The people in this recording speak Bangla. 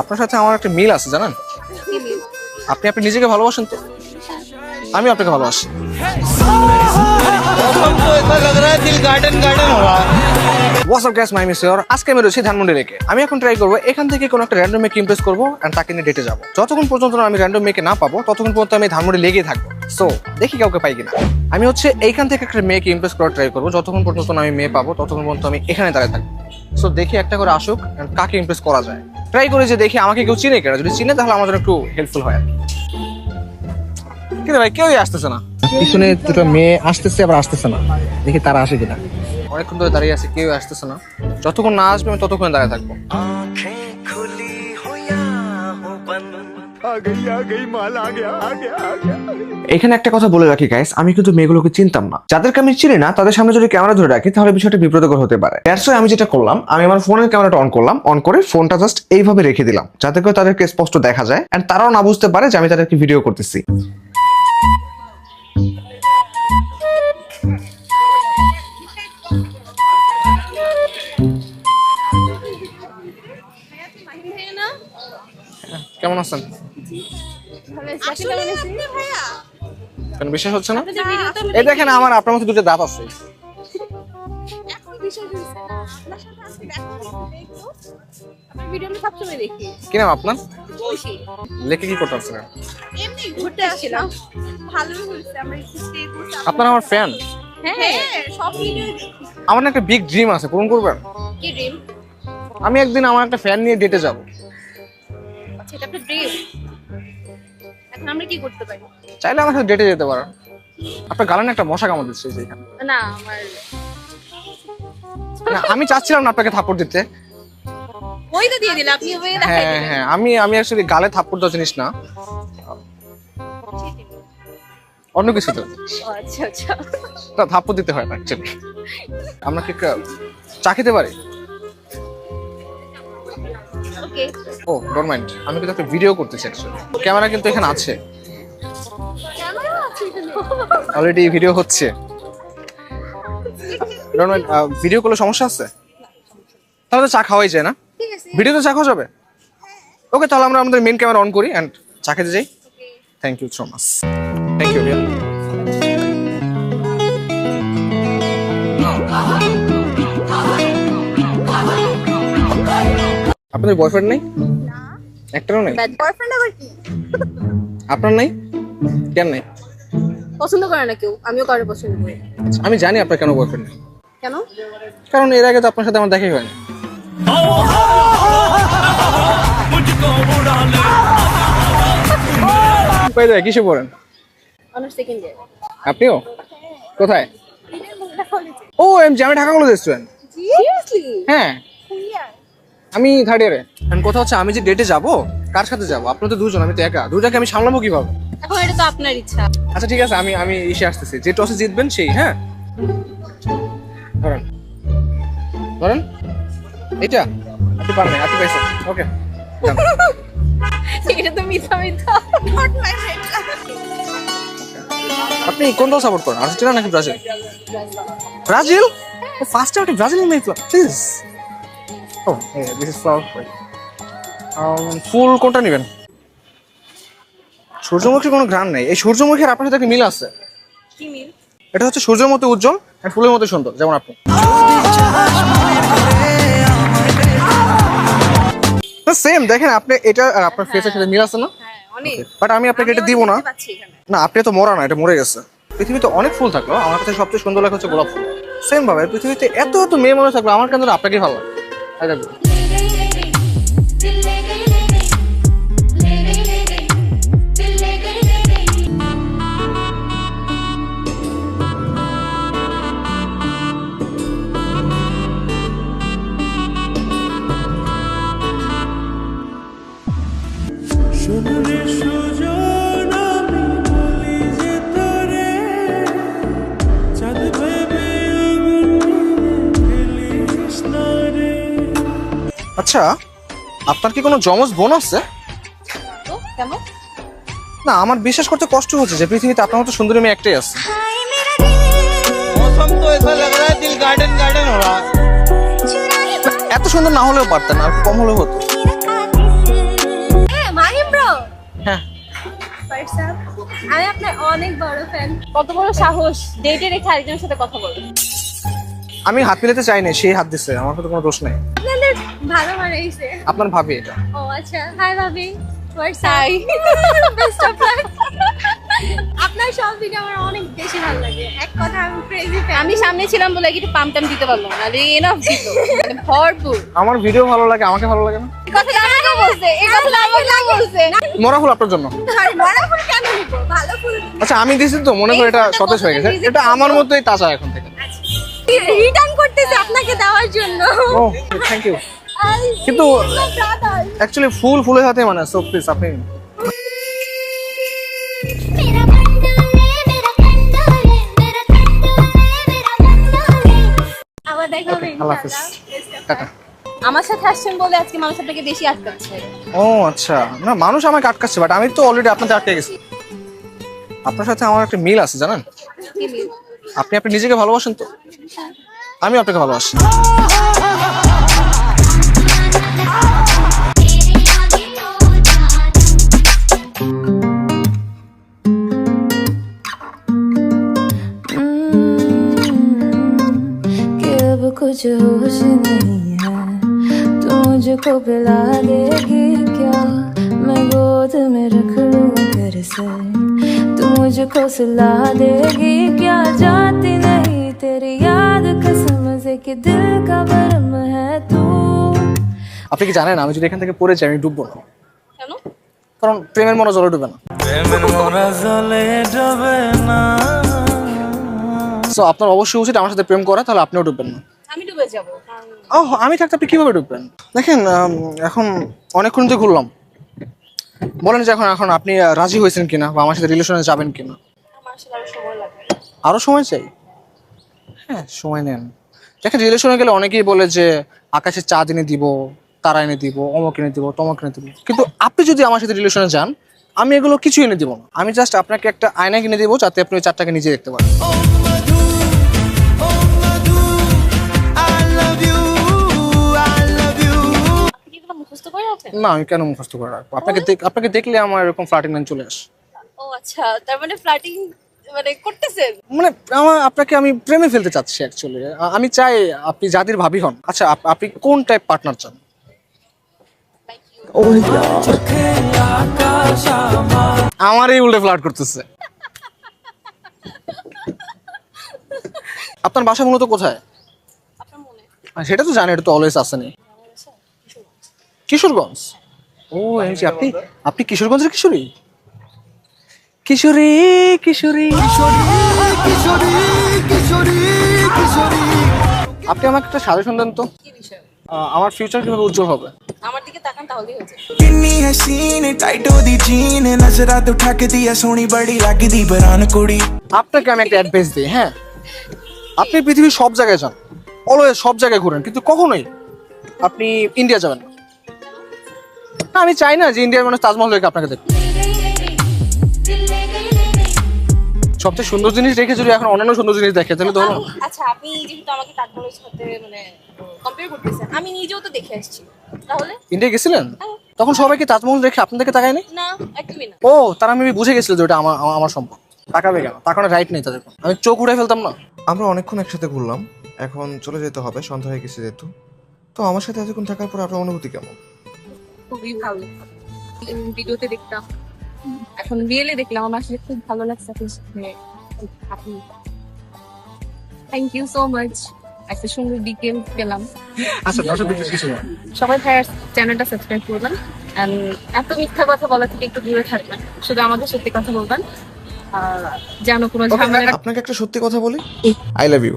আপনার সাথে আমার একটা মিল আছে জানেন? আপনি নিজেকে ভালোবাসেন তো? আমি আপনাকে ভালোবাসি। What's up guys, my name is Yor. আজকে আমি রয়েছি ধানমন্ডি লেকে। আমি এখন ট্রাই করবো এখান থেকে কোনো একটা র্যান্ডম মেক ইমপ্রেস করবো এন্ড তাকে নিয়ে ডেটে যাবো। যতক্ষণ পর্যন্ত আমি র্যান্ডম মেকে না পাবো ততক্ষণ পর্যন্ত আমি ধানমন্ডি লেগেই থাকবো। সো দেখি কাউকে পাই কিনা। আমি হচ্ছে এইখান থেকে একটা মেক ইমপ্রেস করার ট্রাই করবো। যতক্ষণ পর্যন্ত আমি মেয়ে পাবো ততক্ষণ পর্যন্ত আমি এখানে দাঁড়িয়ে থাকবো। সো দেখি একটা করে আসুক এন্ড কাকে ইমপ্রেস করা যায়। ট্রাই করে যে দেখি আমাকে কেউ চিনে কিনা। যদি চিনে তাহলে আমার জন্য একটু হেল্পফুল হয় আর কি। কিন্তু ভাই কেউই আসতেছে না। পিছনে দুটো মেয়ে আসতেছে আবার আসতেছে না। দেখি তারা আসে কিনা। অনেকক্ষণ ধরে দাঁড়িয়ে আছে, কেউ আসতেছে না। যতক্ষণ না আসবে আমি ততক্ষণ দাঁড়িয়ে থাকবো। এখানে একটা কথা বলে রাখি গাইস, আমি কিন্তু মেয়েগুলোকে চিনতাম না। যাদেরকে আমি চিনি না তাদের সামনে যদি ক্যামেরা ধরে রাখি তাহলে বিষয়টা বিব্রতকর হতে পারে। দ্যাটস ওয়াই আমি যেটা করলাম, আমি আমার ফোনের ক্যামেরাটা অন করলাম, অন করে ফোনটা জাস্ট এইভাবে রেখে দিলাম যাতে করে তাদেরকে স্পষ্ট দেখা যায় এন্ড তারাও না বুঝতে পারে যে আমি তাদেরকে ভিডিও করতেছি। কেমন আছেন? কেন বিশ্বাস হচ্ছে না? এই দেখেন আমার আপনার মধ্যে দুটো দাঁত আছে। কি নাম আপনার? লেকে কি করতে আসছেন? আপনার আমার ফ্যান। আমার না একটা বিগ ড্রিম আছে, পূরণ করবেন? কি ড্রিম? আমি একদিন আমার একটা ফ্যান নিয়ে ডেটে যাব। আচ্ছা, এটা আপনার ড্রিম। এখন আমরা কি করতে পারি? চাইলে আমার সাথে ডেটে যেতে পারেন। আপনার গালে না একটা মশা কামড় দিচ্ছে এইখানে। না, আমার না, আমি চাচ্ছিলাম না আপনাকে থাপ্পড় দিতে। ওই তো দিয়ে দিলে, আপনি ওই দেখাই হ্যাঁ দিলেন। হ্যাঁ, আমি অ্যাকচুয়ালি গালে থাপ্পড় দেওয়া জিনিস না, অন্য কিছু তো। ও আচ্ছা আচ্ছা। তা থাপ্পড় দিতে হয় না অ্যাকচুয়ালি। আমরা কি চা খেতে পারি? ওকে। ও ডোন্ট মাইন্ড, আমি কিন্তু একটা ভিডিও করতেছি অ্যাকচুয়ালি। ক্যামেরা কিন্তু এখানে আছে, ক্যামেরা আছে এখানে। অলরেডি ভিডিও হচ্ছে। ডোন্ট মাইন্ড, ভিডিও করলে সমস্যা আছে? তাহলে তো চা খাওয়াই যায় না? ঠিক আছে। ভিডিওতে চা খাওয়া যাবে? ওকে, তাহলে আমরা আমাদের মেন ক্যামেরা অন করি এন্ড চা খেতে যাই। Thank you so much. Thank you. আপনাদের বয়ফ্রেন্ড নেই? না। একটাও নেই? বয়ফ্রেন্ড আবার কি? আপনার নেই? কেন নেই? পছন্দ করে না কেউ, আমিও কারো পছন্দ করি না। আমি জানি আপনার কেন বয়ফ্রেন্ড নেই। কেন? কারণ এর আগে তো আপনার সাথে আমার দেখাই হয়নি। কিসে পড়েন? Honours second year. আপনিও? কোথায়? ও এমজি, আমি ঢাকা কলেজ স্টুডেন্ট। সিরিয়াসলি? হ্যাঁ, আমি থার্ড ইয়ারে। কথা হচ্ছে আমি যে ডেটে যাব, কার সাথে যাব? আপনারা তো দুজন, আমি তো একা। দুটাকে আমি সামলাবো কিভাবে? এখন এটা তো আপনার ইচ্ছা। আচ্ছা ঠিক আছে, আমি এসে আসতেছি। যে টসে জিতবেন সেই। হ্যাঁ ধরেন ধরেন, এইটা আপনি পারেন না, আপনি পাইছেন। ওকে, এটা তো মিথ্যা মিথ্যা। Not my friend. আপনি কোন দল সাপোর্ট করেন, আর্জেন্টিনা নাকি Brazil? Brazil? First time Brazil মেয়ে please. Oh this is flower. ফুল কোনটা নেবেন? সূর্যমুখীর কোনো ঘ্রাণ নেই। এই সূর্যমুখীর আপনার সাথে একটা মিল আছে। কি মিল? এটা হচ্ছে সূর্যের মতো উজ্জ্বল আর ফুলের মতো সুন্দর, যেমন আপনি। সেম দেখেন আপনি, এটা আর আপনার ফেসের সাথে মিল আছে না? হ্যাঁ, অনেক। বাট আমি আপনাকে এটা দিব না। না, আপনি তো মরা না, এটা মরে গেছে। পৃথিবীতে অনেক ফুল থাকলো, আমার কাছে সবচেয়ে সুন্দর লাগে হচ্ছে গোলাপ ফুল। সেম ভাবে পৃথিবীতে এত এত মেয়ে মনে থাকলো, আমার কেন আপনাকে ভালো লাগে? আচ্ছা, আপনার কি কোনো জমজ বোন আছে? তো কেন? না, আমার বিশ্বাস করতে কষ্ট হচ্ছে যে পৃথিবীতে আপনার মতো সুন্দরী মেয়ে একটাই আছে। मौसम तो ऐसा लग रहा है दिल गार्डन गार्डन हो रहा है। এত সুন্দর না হলেও পারতেন, আর কম হলেও হতো। হ্যাঁ হোয়াটসঅ্যাপ আমি আপনার অনেক বড় ফ্যান। কত বড় সাহস ডেটে রেখে আরেকজনের সাথে কথা বলবেন। আমি হাত মিলাতে চাই না, সেই হাত দিছে, আমার তো কোনো দোষ নেই। আপনাদের ভালো মানাইছে। আপনার ভাবি এটা। ও আচ্ছা, হাই ভাবি। Hi best of luck. আপনার সব ভিডিও আমার অনেক বেশি ভালো লাগে। এক কথা আমি ক্রেজি ফ্যান। আমি সামনে ছিলাম বলে একটু পাম্প টাম দিতে পারলাম না, এনাফ দিত মানে ভরপুর। আমার ভিডিও ভালো লাগে, আমাকে ভালো লাগে না। এই কথা আমাকে বলছে, এই কথা আমাকে বলছে। মরা ফুল আপনার জন্য। সরি, মরা ফুল কেন নিব? ভালো ফুল। আচ্ছা আমি দিছি তো, মনে করি এটা সতেজ হয়ে গেছে। এটা আমার মতোই তাজা এখন থেকে। রিটার্ন করতেছে আপনাকে দেওয়ার জন্য। ও থ্যাংক ইউ। কিন্তু অ্যাকচুয়ালি ফুলের হাতে মানে, সো প্লিজ আপনি। मेरा कंडोले मेरा कंडोले मेरा कंडोले मेरा कंडोले আবার দেখা হবে আল্লাহ হাফেজ। ইনশাআল্লাহ। টাটা। আমার সাথে আসছেন বলে আজকে মানুষ আপনাকে বেশি আটকাচ্ছে। ও আচ্ছা, না মানুষ আমাকে আটকাচ্ছে, বাট আমি তো অলরেডি আপনাদের আটকে গেছি। আপনার সাথে আমার একটা মিল আছে জানেন। আপনি নিজেকে ভালোবাসেন তো, আমি আপনাকে ভালোবাসি। कि अब कुछ होश नहीं है, तू मुझको पिला देगी क्या, मैं गोद में रख लूं फिर से, तू मुझको सुला देगी क्या, जाती नहीं तेरी याद कसम से कि दिल का भरम है तू। আপনি কি জানেন আমি যদি এখান থেকে পড়ে যাই আমি ডুববো না, কেন? কারণ প্রেমের মনে জলে ডুবে না। সো আপনার অবশ্যই উচিত আমার সাথে প্রেম করা, তাহলে আপনিও ডুববেন না। আমি ডুবে যাব। ও আমি থাকতে আপনি কিভাবে ডুববেন? দেখেন এখন অনেকক্ষণ তো ঘুরলাম, বলেন যে এখন আপনি রাজি হয়েছেন কিনা বা আমার সাথে রিলেশনে যাবেন কিনা। আমার আসলে আরো সময় লাগবে। আরো সময় চাই? হ্যাঁ সময় নেন। দেখেন রিলেশনে গেলে অনেকেই বলে যে আকাশে চাঁদ এনে দিব, তারা এনে দিব, অমক এনে দিব, তমক এনে দিব, কিন্তু আপনি যদি আমার সাথে রিলেশনে যান আমি এগুলো কিছু এনে দিব না। আমি জাস্ট আপনাকে একটা আয়না কিনে দিব যাতে আপনি ওই চারটাকে নিজে দেখতে পারেন। আপনি কি কোনো মুখস্থ করে আছেন? না আমি কেন মুখস্থ করে রাখবো? আপনাকে দেখলে আমার এরকম ফ্লার্টিং লাইন চলে আসে। ও আচ্ছা, তার মানে ফ্লার্টিং মানে করতেছেন। মানে আপনাকে আমি প্রেমে ফেলতে চাচ্ছি অ্যাকচুয়ালি। আমি চাই আপনি জাতির ভাবি হন। আচ্ছা আপনি কোন টাইপ পার্টনার চান? আমারই উল্টে ফ্লার্ট করতেছে। আপনার বাসা মূলত কোথায়? আপনার মনে সেটা তো জানি, এটা তো অলওয়েজ আসেনি। কিশোরগঞ্জ? ও এই যে আপনি কিশোরগঞ্জের কিশোরী? কিশোরী কিশোরী আপনি আমাকে একটা সাজেশন দেন তো, কি বিষয়? আমার ফিউচার কিভাবে উজ্জ্বল হবে। আমার দিকে তাকান তাহলেই হয়েছে। किन्नी हसीन टाइट ओदी जीन नजरा तो ठक दिया सोनी बड़ी लगदी बरान कुड़ी। আপনাকে আমি একটা অ্যাডভাইস দিই, হ্যাঁ আপনি পৃথিবীর সব জায়গায় যান, অলওয়েজ সব জায়গায় ঘুরেন, কিন্তু কখনোই আপনি ইন্ডিয়া যাবেন না। না, আমি চাই না যে ইন্ডিয়ার মানুষ তাজমহল রেখে আপনাকে দেখবে। সবচেয়ে সুন্দর জিনিস রেখে যদি এখন অন্যান্য সুন্দর জিনিস দেখে তাহলে তো হলো না। আচ্ছা, আপনি যেহেতু আমাকে তাজমহলের সাথে মানে কম্পেয়ার করতেছেন, আমি নিজেও তো দেখে আসছি। তাহলে ইন্ডিয়া গেছিলেন? তখন সবাইকে তাজমহল রেখে আপনাদেরকে তাকায়নি? না, একদমই না। ও তারা আমি বুঝে গেছিল যে ওটা আমার সম্পদ। তাকাবে কেন? তাকানোর রাইট নেই তাদের। আমি চোখ উঠে ফেলতাম না। আমরা অনেকক্ষণ একসাথে ঘুরলাম, এখন চলে যেতে হবে, সন্ধ্যা হয়ে গেছে যেহেতু। তো আমার সাথে এতক্ষণ থাকার পর আপনার অনুভূতি কেমন? খুবই ভালো। ভিডিওতে দেখতাম, এখন রিয়েলে দেখলাম, আমার আসলে খুব ভালো লাগছে। আপনি থ্যাংক ইউ সো মাচ। একটা সুন্দর ডিটেইলস পেলাম। আচ্ছা দর্শক বিশেষ কিছু না। সবাই ভাইয়ার চ্যানেলটা সাবস্ক্রাইব করবেন, এন্ড এত মিথ্যা কথা বলা থেকে একটু দূরে থাকবেন, শুধু আমাদের সত্যি কথা বলবেন। যেন কোনো ঝামেলা। আপনাকে একটা সত্যি কথা বলি, আই লাভ ইউ।